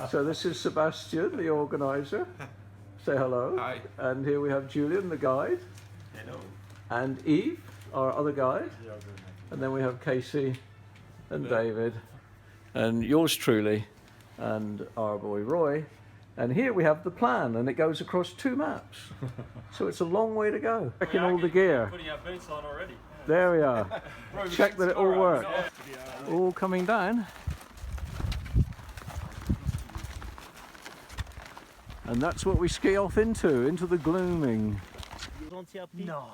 So this is Sebastian, the organizer. Say hello. Hi. And here we have Julian, the guide. Hello. And Eve, our other guide. Yeah, good. And then we have Casey and Hello. David. And yours truly. And our boy Roy. And here we have the plan, and it goes across 2 maps. So it's a long way to go. Checking all the gear. Putting our boots on already. There we are. Check that it all works. All coming down. And that's what we ski off into the gloaming. No.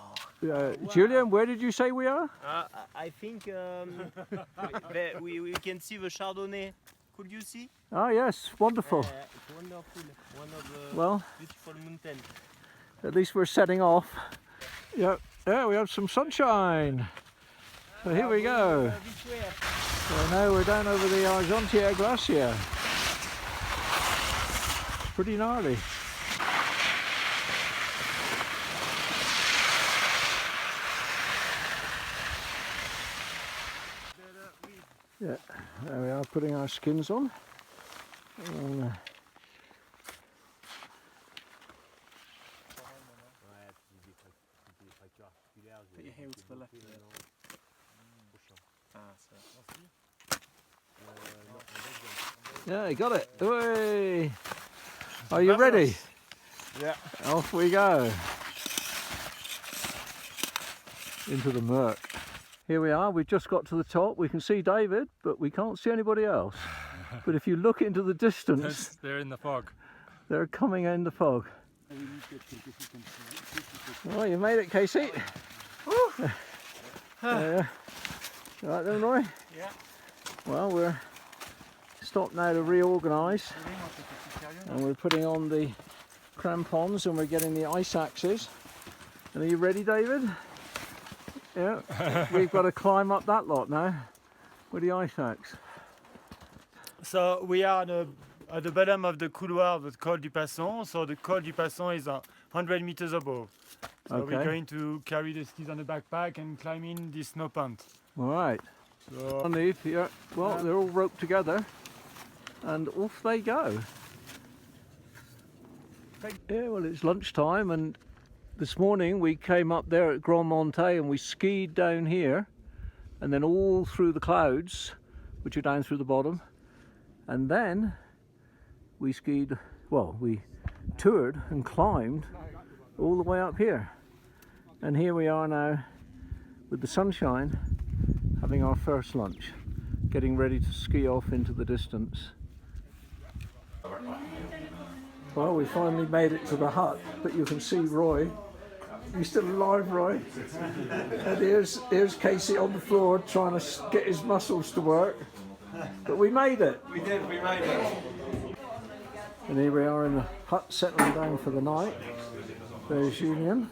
Julian, where did you say we are? I think we can see the Chardonnay. Could you see? Ah, yes, wonderful. It's wonderful. One of the Well, beautiful mountains. at least we're setting off. Yep, there we have some sunshine. So here we go. So now we're down over the Argentière Glacier. Pretty gnarly. Yeah, there we are, putting our skins on. Put your heels to the left. Yeah, you got it. Hooray! Are you ready? Yeah. Off we go. Into the murk. Here we are, we've just got to the top. We can see David, but we can't see anybody else. But if you look into the distance, They're in the fog. they're coming in the fog. Oh, you made it, Casey. Yeah. Right then, Roy? Yeah. Well, we're stopped now to reorganise. And we're putting on the crampons and we're getting the ice axes. And are you ready, David? Yeah. We've got to climb up that lot now with the ice axe. So we are at the bottom of the couloir of the Col du Passon. So the Col du Passon is 100 meters above. So Okay. we're going to carry the skis on the backpack and climb in this snow pond. All right. So Underneath here, well, they're all roped together and off they go. Yeah, well, it's lunchtime, and this morning we came up there at Grand Montet and we skied down here and then all through the clouds, which are down through the bottom, and then we skied, well, we toured and climbed all the way up here. And here we are now with the sunshine, having our first lunch, getting ready to ski off into the distance. Well, we finally made it to the hut, but you can see Roy. You still alive, Roy? And here's Casey on the floor trying to get his muscles to work. But we made it. We did, we made it. And here we are in the hut settling down for the night. There's Julian.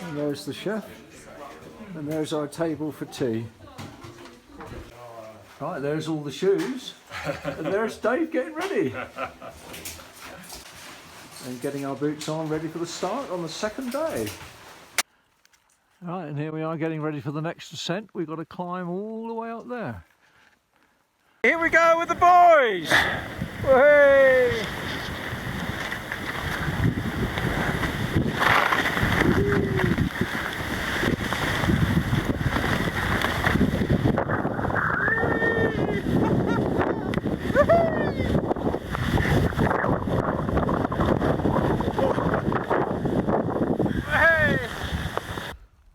And there's the chef. And there's our table for tea. Right, there's all the shoes. And there's Dave getting ready. And getting our boots on, ready for the start on the second day. Right, and here we are getting ready for the next descent. We've got to climb all the way up there. Here we go with the boys! Hey!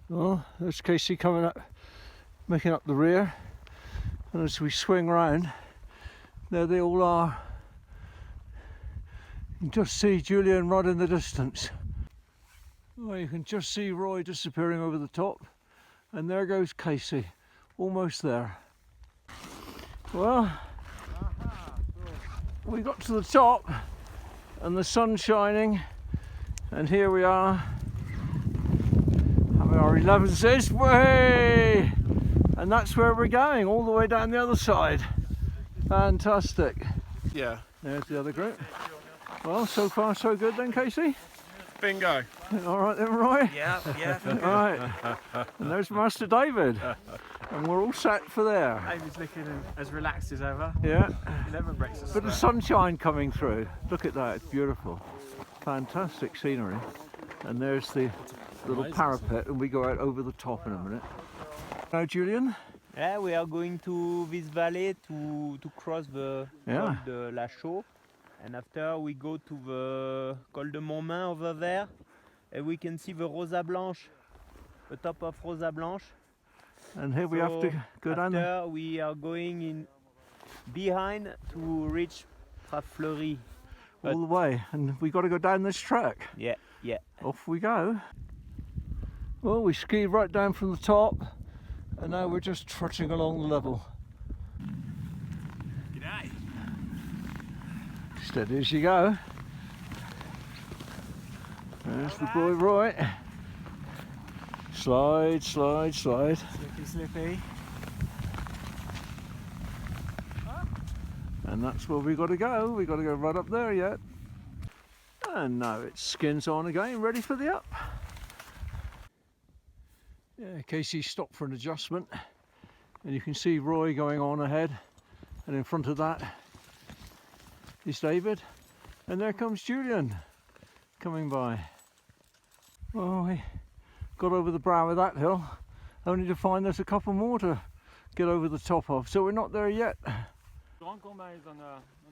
Well, there's Casey coming up, making up the rear, and as we swing round, there they all are. You can just see Julian right in the distance. Well, you can just see Roy disappearing over the top, and there goes Casey, almost there. Well, we got to the top, and the sun's shining, and here we are. Our 11 says, way! And that's where we're going, all the way down the other side. Fantastic. Yeah. There's the other group. Well, so far so good then, Casey? Bingo. All right then, Roy? Yeah, yeah. Right. And there's Master David. And we're all set for there. David's looking as relaxed as ever. Yeah. He never breaks a Bit of sweat. sunshine coming through. Look at that, it's beautiful. Fantastic scenery. And there's the little parapet, and we go out over the top in a minute. Now, Julian? Yeah, we are going to this valley to cross the Yeah. Col de la Chaux, and after we go to the Col de Montmain over there, and we can see the Rosa Blanche, the top of Rosa Blanche. And here we have to go down there. After we are going in behind to reach Trafleury. All the way, and we got to go down this track. Yeah, yeah. Off we go. Well, we skied right down from the top, and now we're just trudging along the level. G'day. Steady as you go. There's the boy Roy. Slide, slide, slide. Slippy, slippy. And that's where we got to go. We got to go right up there yet. And now it's skins on again, ready for the up. Yeah, Casey stopped for an adjustment, and you can see Roy going on ahead, and in front of that is David, and there comes Julian coming by. Well, we got over the brow of that hill, only to find there's a couple more to get over the top of, so we're not there yet.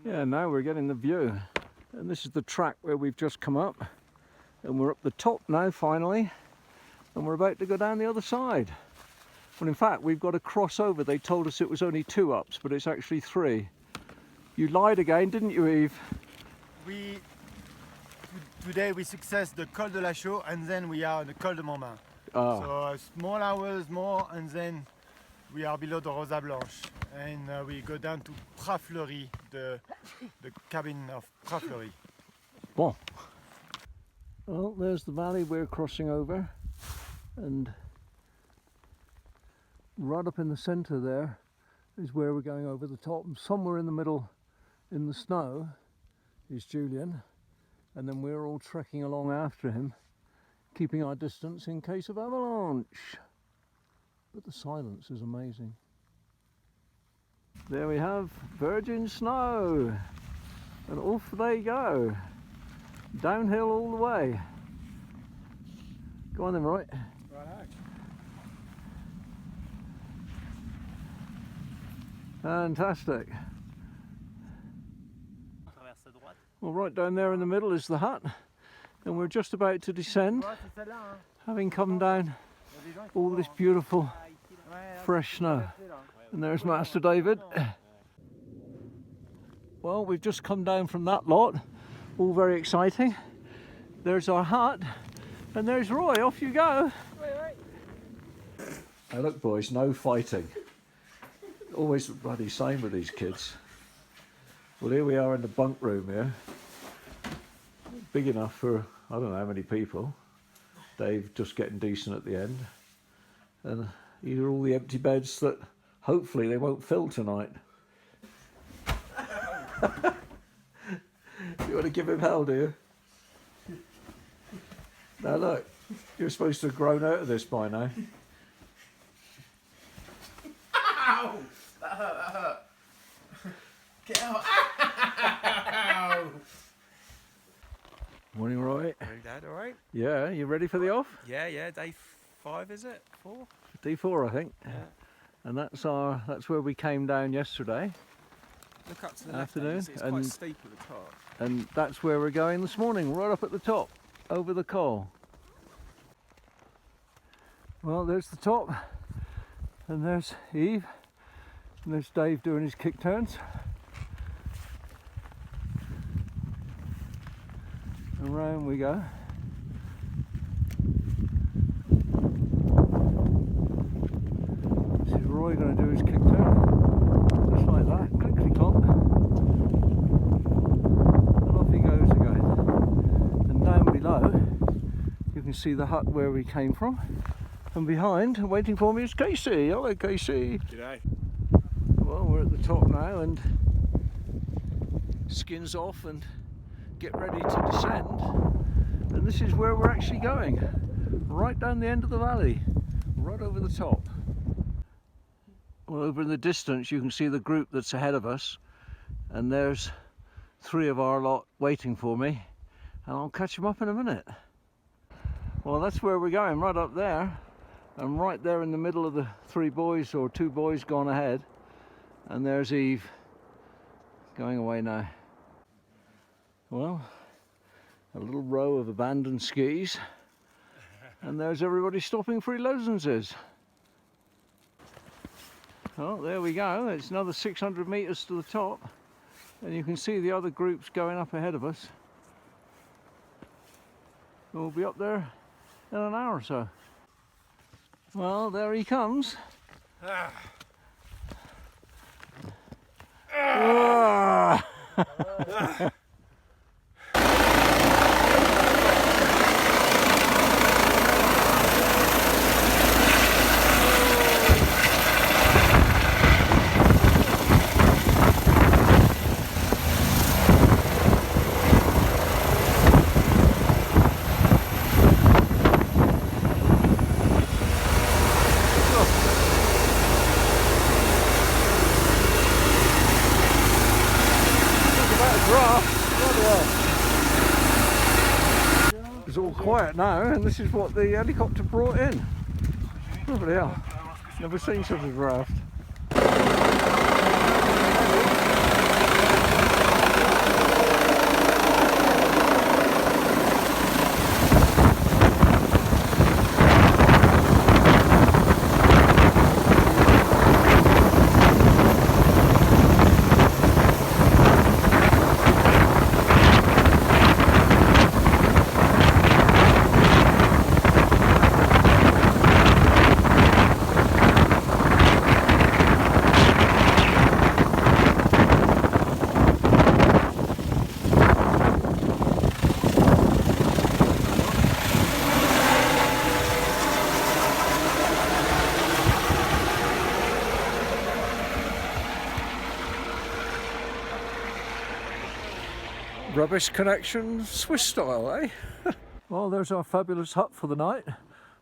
Yeah, now we're getting the view, and this is the track where we've just come up, and we're up the top now finally, and we're about to go down the other side. Well, in fact, we've got to cross over. They told us it was only 2 ups, but it's actually 3. You lied again, didn't you, Yves? Today we success the Col de la Chaux, and then we are on the Col de Montmain. Ah, So small hours more, and then we are below the Rosa Blanche, and we go down to Trafleury, the cabin of Trafleury. bon. Well, there's the valley we're crossing over, and right up in the centre there is where we're going over the top. And somewhere in the middle in the snow is Julian, and then we're all trekking along after him, keeping our distance in case of avalanche. But the silence is amazing. There we have virgin snow, and off they go, downhill all the way. Go on then, Roy. Fantastic. Well, right down there in the middle is the hut, and we're just about to descend, having come down all this beautiful fresh snow. And there's Master David. Well, we've just come down from that lot, all very exciting. There's our hut, and there's Roy. Off you go. Hey, look, boys, no fighting. Always the bloody same with these kids. Well, here we are in the bunk room here. Big enough for, I don't know how many people. Dave just getting decent at the end. And these are all the empty beds that hopefully they won't fill tonight. You want to give him hell, do you? Now look, you're supposed to have grown out of this by now. Ow! That hurt, that hurt. Get out. Ow! Morning, Roy. Hey, Dad, all right? Yeah, you ready for the off? Yeah, day 5 is it? 4? D4, I think. Yeah. And that's where we came down yesterday. Look up to the left, Afternoon, you see it's quite and- steep at the top. And that's where we're going this morning, right up at the top, over the col. Well, there's the top, and there's Eve, and there's Dave doing his kick turns. And round we go. This is Roy going to do his kick turn, just like that, clickety clop. And off he goes again. And down below, you can see the hut where we came from. And behind, waiting for me, is Casey. Hello, Casey. G'day. Well, we're at the top now, and skins off and get ready to descend. And this is where we're actually going. Right down the end of the valley, right over the top. Well, over in the distance you can see the group that's ahead of us, and there's 3 of our lot waiting for me, and I'll catch them up in a minute. Well, that's where we're going, right up there. I'm right there in the middle of the 3 boys, or 2 boys gone ahead, and there's Eve going away now. Well, a little row of abandoned skis, and there's everybody stopping for lozenses. Well, there we go. It's another 600 meters to the top, and you can see the other groups going up ahead of us. We'll be up there in an hour or so. Well, there he comes. It's all quiet now, and this is what the helicopter brought in. Bloody hell, never seen such a draft. Rubbish connection, Swiss style, eh? Well, there's our fabulous hut for the night.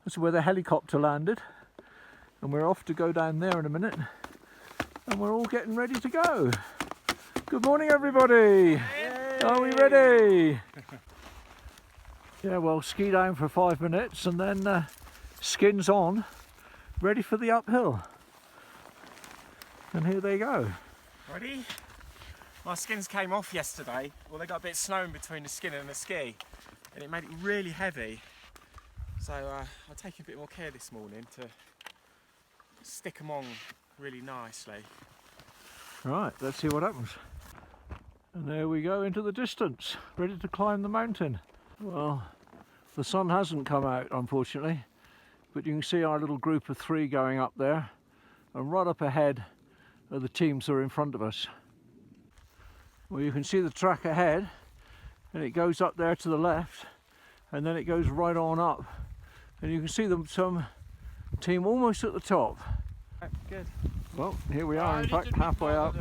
That's where the helicopter landed. And we're off to go down there in a minute. And we're all getting ready to go. Good morning, everybody. Yay. Are we ready? Yeah, well, ski down for 5 minutes and then skins on, ready for the uphill. And here they go. Ready? My skins came off yesterday. Well, they got a bit of snow in between the skin and the ski, and it made it really heavy. So I'll take a bit more care this morning to stick them on really nicely. Right, let's see what happens. And there we go into the distance, ready to climb the mountain. Well, the sun hasn't come out, unfortunately, but you can see our little group of 3 going up there, and right up ahead are the teams that are in front of us. Well, you can see the track ahead, and it goes up there to the left, and then it goes right on up, and you can see some team almost at the top. Good. Well, here we are, in fact, halfway up.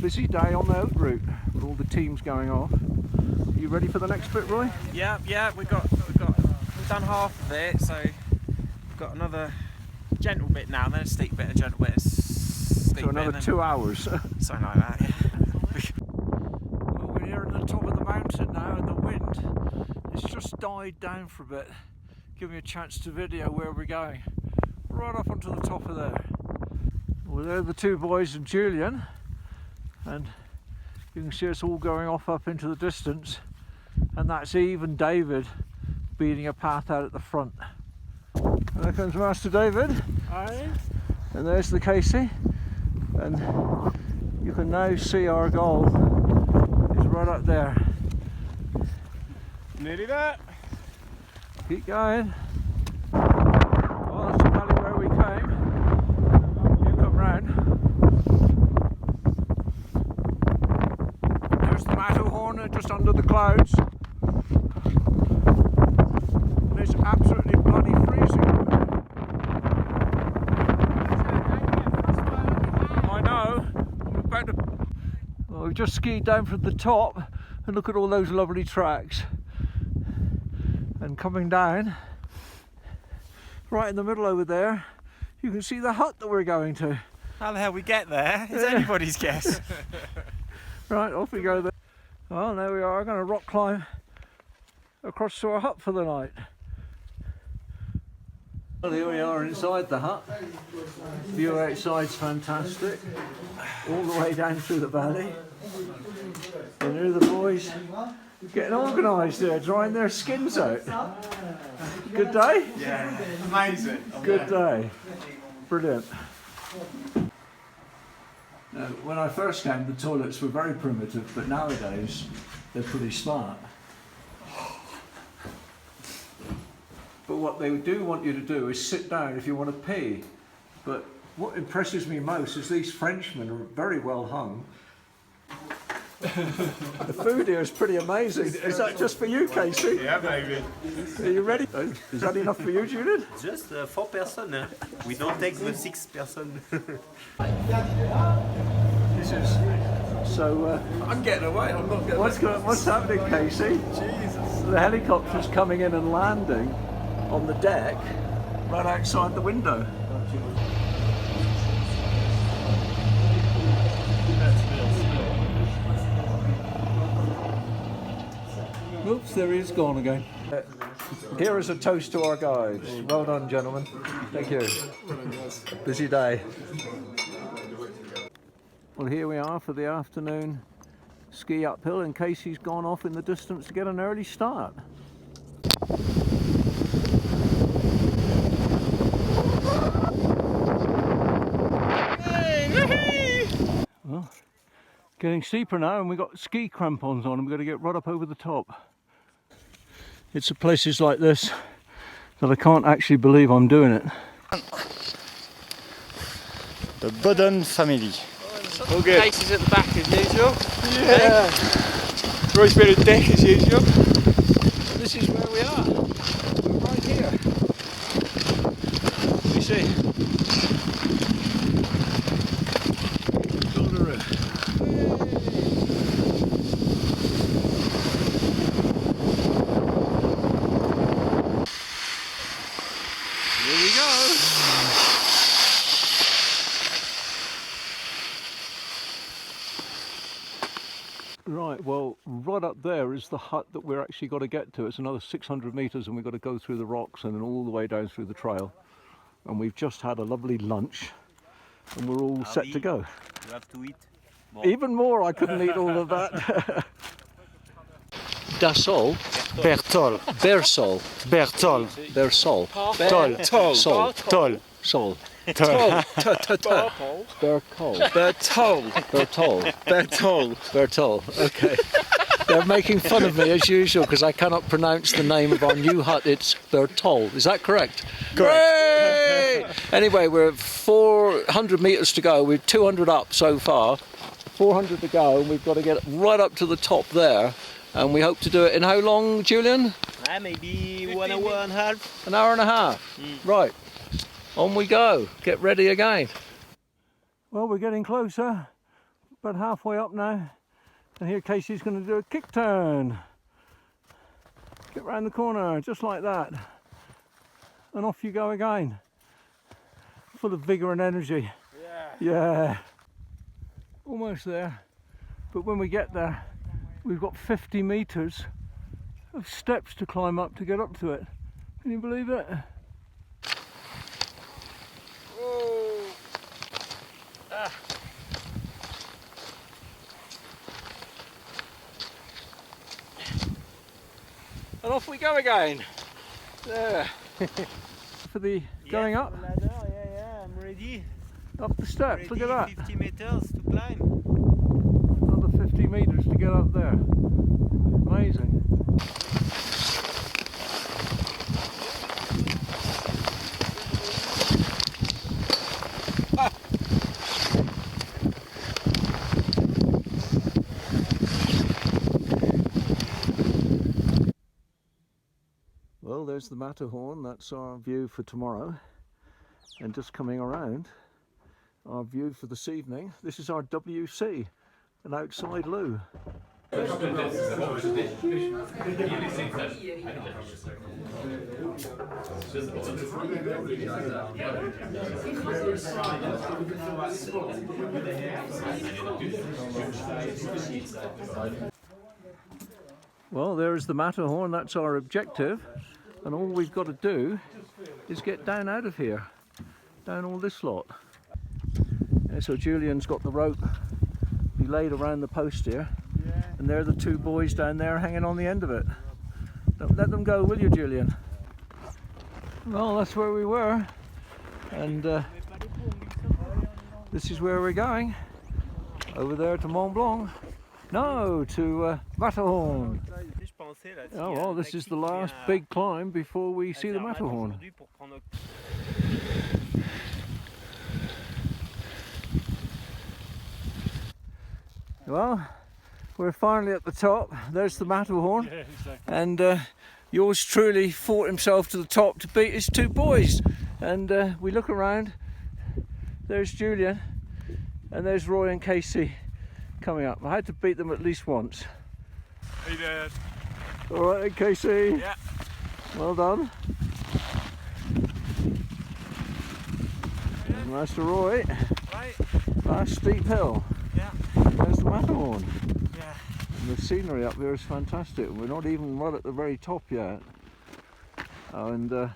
Busy day on the Haute Route with all the teams going off. Are you ready for the next bit, Roy? Yeah, we've done half of it, so we've got another gentle bit now, and then a steep bit, a gentle bit, a steep So another bit, 2 hours. something like that. Yeah. Well, we're here at the top of the mountain now, and the wind has just died down for a bit. Give me a chance to video where we're going. Right up onto the top of there. Well, there are the 2 boys and Julian, and you can see us all going off up into the distance, and that's Eve and David beating a path out at the front. And there comes Master David. Hi. And there's the Casey, and you can now see our goal is right up there. Nearly there. Keep going. Well, that's the valley where we came. You come round. There's the Matterhorn just under the clouds. And it's absolutely bloody freezing. I know. I'm about to... Well, we've just skied down from the top, and look at all those lovely tracks. And coming down, right in the middle over there, you can see the hut that we're going to. How the hell we get there? It's anybody's guess. Right, off we go then. Well, there we are. I'm going to rock climb across to our hut for the night. Well, here we are inside the hut. View outside's fantastic. All the way down through the valley. And here are the boys getting organised there, drying their skins out. Good day? Yeah, amazing. Good day. Brilliant. Now, when I first came, the toilets were very primitive, but nowadays they're pretty smart. But what they do want you to do is sit down if you want to pee. But what impresses me most is these Frenchmen are very well hung. The food here is pretty amazing. Is that just for you, Casey? Yeah, baby. Are you ready? Is that enough for you, Julian? Just 4 person. Eh? We don't take the 6 person. This is so. I'm getting away. I'm not getting What's happening, Casey? Jesus. The helicopter's coming in and landing on the deck right outside the window. Oops, there he is, gone again. Here is a toast to our guides. Well done, gentlemen. Thank you. Busy day. Well, here we are for the afternoon ski uphill, and Casey's gone off in the distance to get an early start. Well, getting steeper now, and we've got ski crampons on, and we've got to get right up over the top. It's at places like this that I can't actually believe I'm doing it. The Bodden family. Okay. Cases at the back as usual. Yeah. Roy's bit of deck as usual. This is where we are. We're right here. You see? Here we go. Right, well, right up there is the hut that we're actually got to get to. It's another 600 metres, and we've got to go through the rocks and then all the way down through the trail. And we've just had a lovely lunch, and we're all set to go. You have to eat more. Even more, I couldn't eat all of that. Dasol, Bertol. Bersol, Bertol. Bersol, Tol. Sol, Tol. Sol, Tol. Bercol, Bertol. Bertol, Bertol. Bertol. Okay. They're making fun of me as usual because I cannot pronounce the name of our new hut. It's Bertol. Is that correct? Correct. Anyway, we're 400 metres to go. We're 200 up so far. 400 to go, and we've got to get right up to the top there. And we hope to do it in how long, Julian? Maybe 1 hour and a half. An hour and a half. Right. On we go. Get ready again. Well, we're getting closer. About halfway up now. And here Casey's going to do a kick turn. Get round the corner, just like that. And off you go again. Full of vigour and energy. Yeah. Almost there. But when we get there, we've got 50 metres of steps to climb up to get up to it. Can you believe it? And off we go again. There. For the going up, Ladder, yeah, I'm ready. up the steps. Look at that. 50 meters to climb. Another 50 metres to get up there. Amazing. Well, there's the Matterhorn. That's our view for tomorrow. And just coming around, our view for this evening. This is our WC, an outside loo. Well, there's the Matterhorn, that's our objective, and all we've got to do is get down out of here, down all this lot. Yeah, so Julian's got the rope laid around the post here, and there are the two boys down there hanging on the end of it. Don't let them go, will you, Julian? Well, that's where we were, and this is where we're going, over there to Mont Blanc. No, to Matterhorn. Oh well, this is the last big climb before we see the Matterhorn. Well, we're finally at the top. There's the Matterhorn, and yours truly fought himself to the top to beat his two boys. And we look around, there's Julian, and there's Roy and Casey coming up. I had to beat them at least once. He did. All right, Casey. Yeah. Well done. And Master Roy. Right. Last steep hill. Yeah. There's the Matterhorn. Yeah. And the scenery up there is fantastic. We're not even right at the very top yet. Oh, and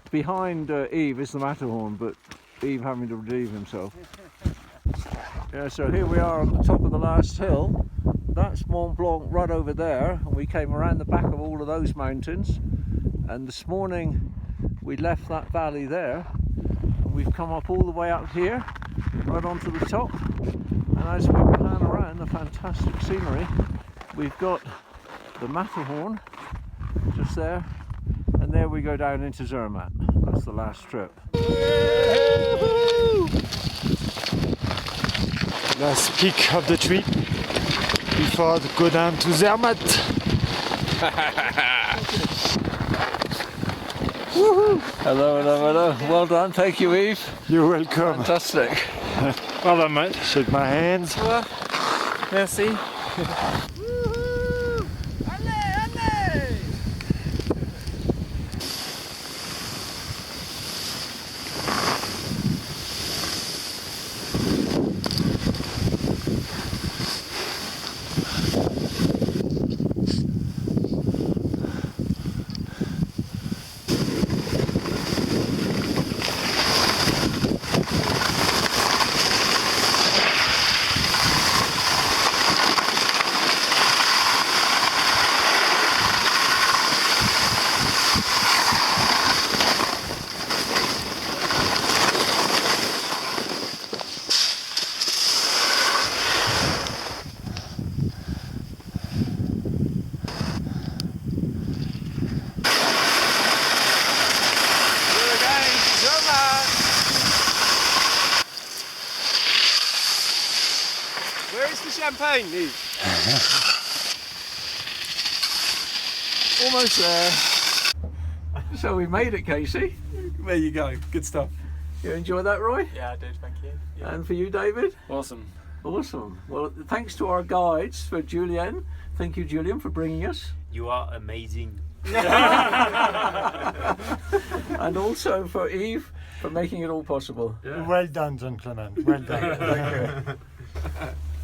behind Eve is the Matterhorn, but Eve having to redeem himself. Yeah, so here we are on the top of the last hill. That's Mont Blanc right over there, and we came around the back of all of those mountains, and this morning we left that valley there, and we've come up all the way up here, right onto the top, and as we pan around the fantastic scenery, we've got the Matterhorn just there, and there we go down into Zermatt. That's the last trip. Last peak of the trip before to go down to Zermatt. Hello, hello, hello. Well done. Thank you, Eve. You're welcome. Fantastic. Well done, mate. Shake my hands. Merci. Where is the champagne, Eve? Almost there. So we made it, Casey. There you go. Good stuff. You enjoy that, Roy? Yeah, I did. Thank you. Yeah. And for you, David? Awesome. Awesome. Well, thanks to our guides, for Julian. Thank you, Julian, for bringing us. You are amazing. And also for Eve, for making it all possible. Yeah. Well done, gentlemen. Well done. Thank you.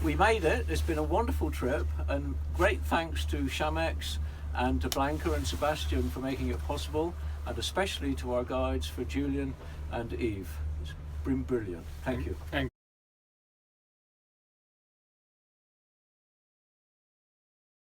We made it. It's been a wonderful trip, and great thanks to Chamex and to Blanca and Sebastian for making it possible, and especially to our guides for Julian and Eve. It's been brilliant. Thank you.